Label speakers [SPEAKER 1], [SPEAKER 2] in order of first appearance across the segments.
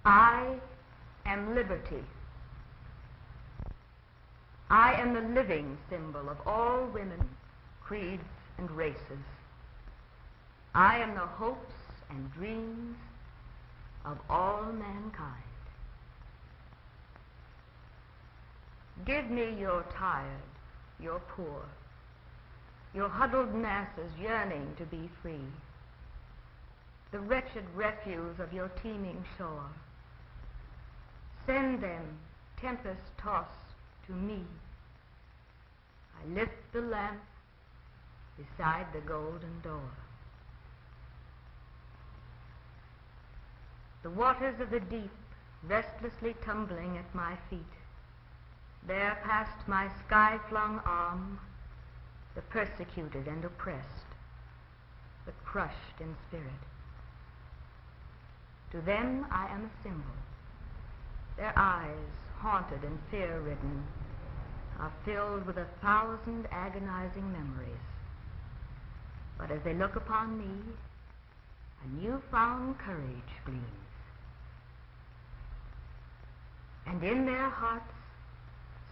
[SPEAKER 1] I am liberty. I am the living symbol of all women, creeds, and races. I am the hopes and dreams of all mankind. Give me your tired, your poor, your huddled masses yearning to be free, the wretched refuse of your teeming shore. Send them, tempest-tossed, to me. I lift the lamp beside the golden door. The waters of the deep, restlessly tumbling at my feet, bear past my sky-flung arm the persecuted and oppressed, the crushed in spirit. To them I am a symbol. Their eyes, haunted and fear-ridden, are filled with 1,000 agonizing memories. But as they look upon me, a new-found courage gleams. And in their hearts,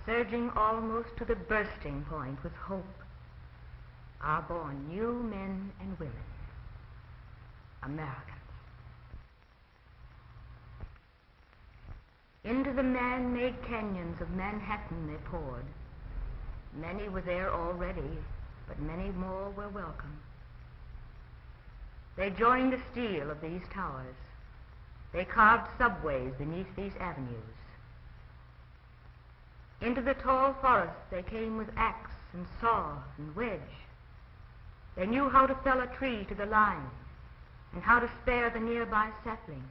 [SPEAKER 1] surging almost to the bursting point with hope, are born new men and women, Americans. Into the man-made canyons of Manhattan they poured. Many were there already, but many more were welcome. They joined the steel of these towers. They carved subways beneath these avenues. Into the tall forests they came with axe and saw and wedge. They knew how to fell a tree to the line and how to spare the nearby sapling.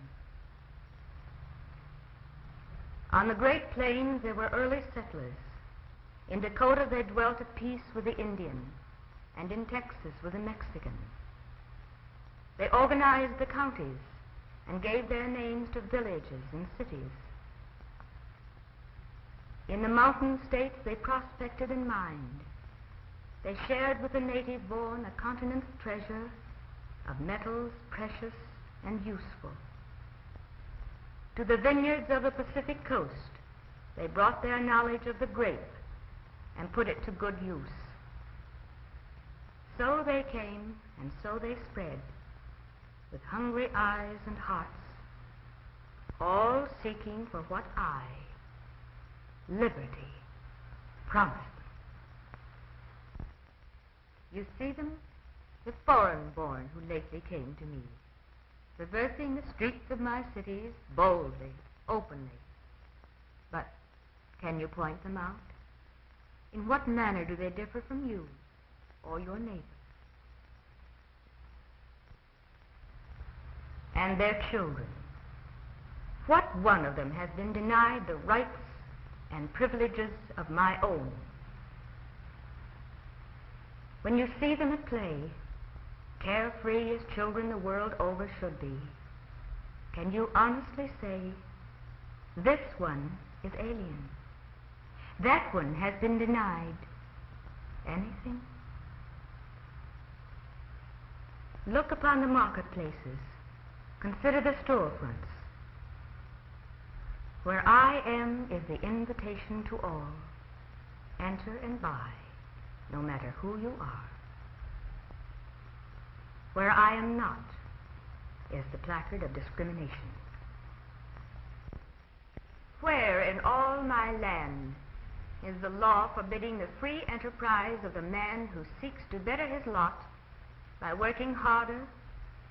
[SPEAKER 1] On the Great Plains there were early settlers. In Dakota they dwelt at peace with the Indian, and in Texas with the Mexican. They organized the counties and gave their names to villages and cities. In the mountain states they prospected and mined. They shared with the native born a continent's treasure of metals precious and useful. To the vineyards of the Pacific coast, they brought their knowledge of the grape and put it to good use. So they came, and so they spread, with hungry eyes and hearts, all seeking for what I, liberty, promised them. You see them, the foreign-born who lately came to me, traversing the streets of my cities boldly, openly. But can you point them out? In what manner do they differ from you or your neighbors? And their children. What one of them has been denied the rights and privileges of my own? When you see them at play, carefree as children the world over should be, can you honestly say, this one is alien, that one has been denied anything? Look upon the marketplaces, consider the storefronts. Where I am is the invitation to all. Enter and buy, no matter who you are. Where I am not is the placard of discrimination. Where in all my land is the law forbidding the free enterprise of the man who seeks to better his lot by working harder,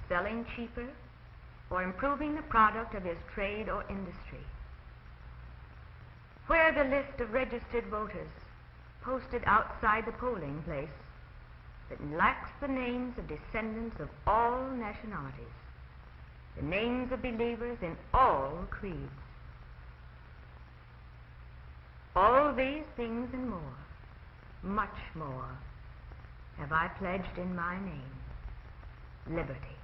[SPEAKER 1] selling cheaper, or improving the product of his trade or industry? Where the list of registered voters posted outside the polling place that lacks the names of descendants of all nationalities, the names of believers in all creeds? All these things and more, much more, have I pledged in my name, liberty.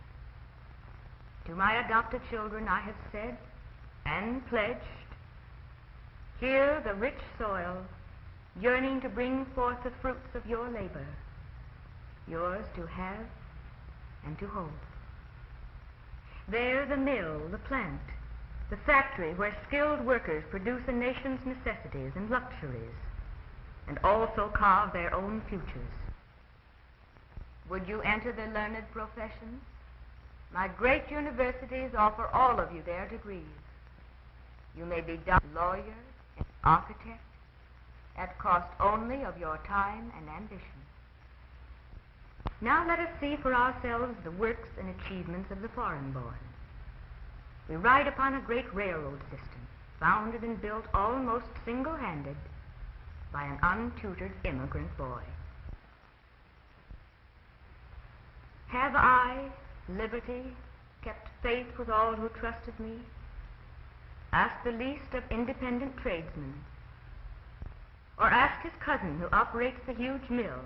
[SPEAKER 1] To my adopted children I have said and pledged, here the rich soil, yearning to bring forth the fruits of your labor, yours to have and to hold. There the mill, the plant, the factory where skilled workers produce a nation's necessities and luxuries, and also carve their own futures. Would you enter the learned professions? My great universities offer all of you their degrees. You may be lawyer and architect at cost only of your time and ambition. Now let us see for ourselves the works and achievements of the foreign-born. We ride upon a great railroad system, founded and built almost single-handed by an untutored immigrant boy. Have I, liberty, kept faith with all who trusted me? Ask the least of independent tradesmen, or ask his cousin who operates the huge mill,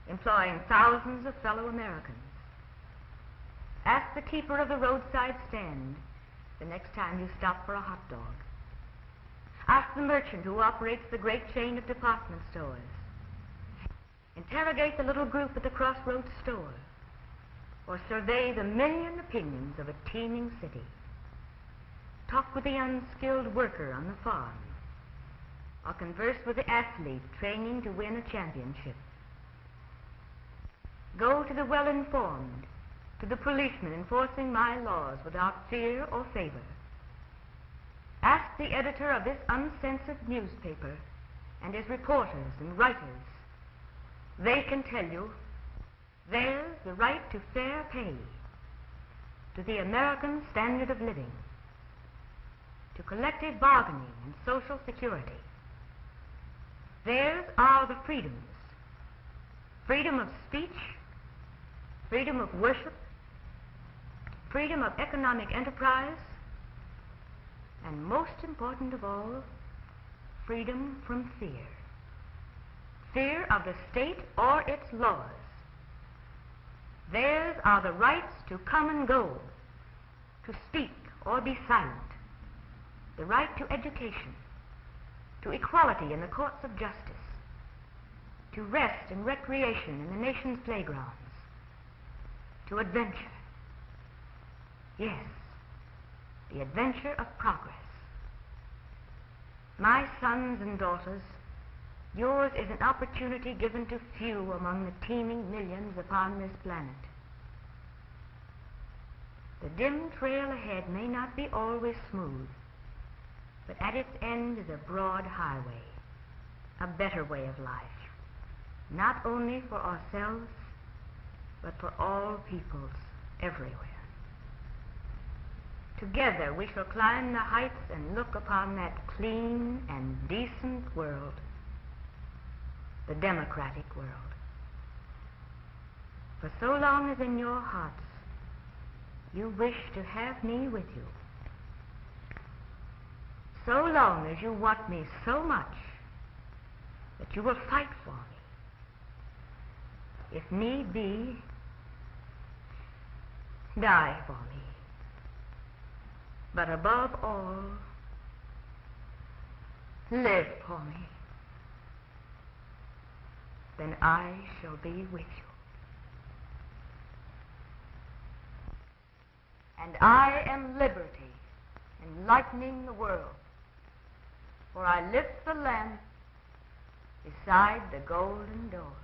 [SPEAKER 1] employing thousands of fellow Americans. Ask the keeper of the roadside stand the next time you stop for a hot dog. Ask the merchant who operates the great chain of department stores. Interrogate the little group at the crossroads store, or survey the million opinions of a teeming city. Talk with the unskilled worker on the farm, or converse with the athlete training to win a championship. Go to the well-informed, to the policeman enforcing my laws without fear or favor. Ask the editor of this uncensored newspaper and his reporters and writers. They can tell you there's the right to fair pay, to the American standard of living, to collective bargaining and social security. Theirs are the freedoms: freedom of speech, freedom of worship, freedom of economic enterprise, and most important of all, freedom from fear. Fear of the state or its laws. Theirs are the rights to come and go, to speak or be silent, the right to education, to equality in the courts of justice, to rest and recreation in the nation's playgrounds, to adventure. Yes, the adventure of progress. My sons and daughters, yours is an opportunity given to few among the teeming millions upon this planet. The dim trail ahead may not be always smooth, but at its end is a broad highway, a better way of life, not only for ourselves, but for all peoples everywhere. Together we shall climb the heights and look upon that clean and decent world, the democratic world. For so long as in your hearts you wish to have me with you, so long as you want me so much that you will fight for me, if need be, die for me, but above all, live for me, then I shall be with you. And I am liberty, enlightening the world, for I lift the lamp beside the golden door.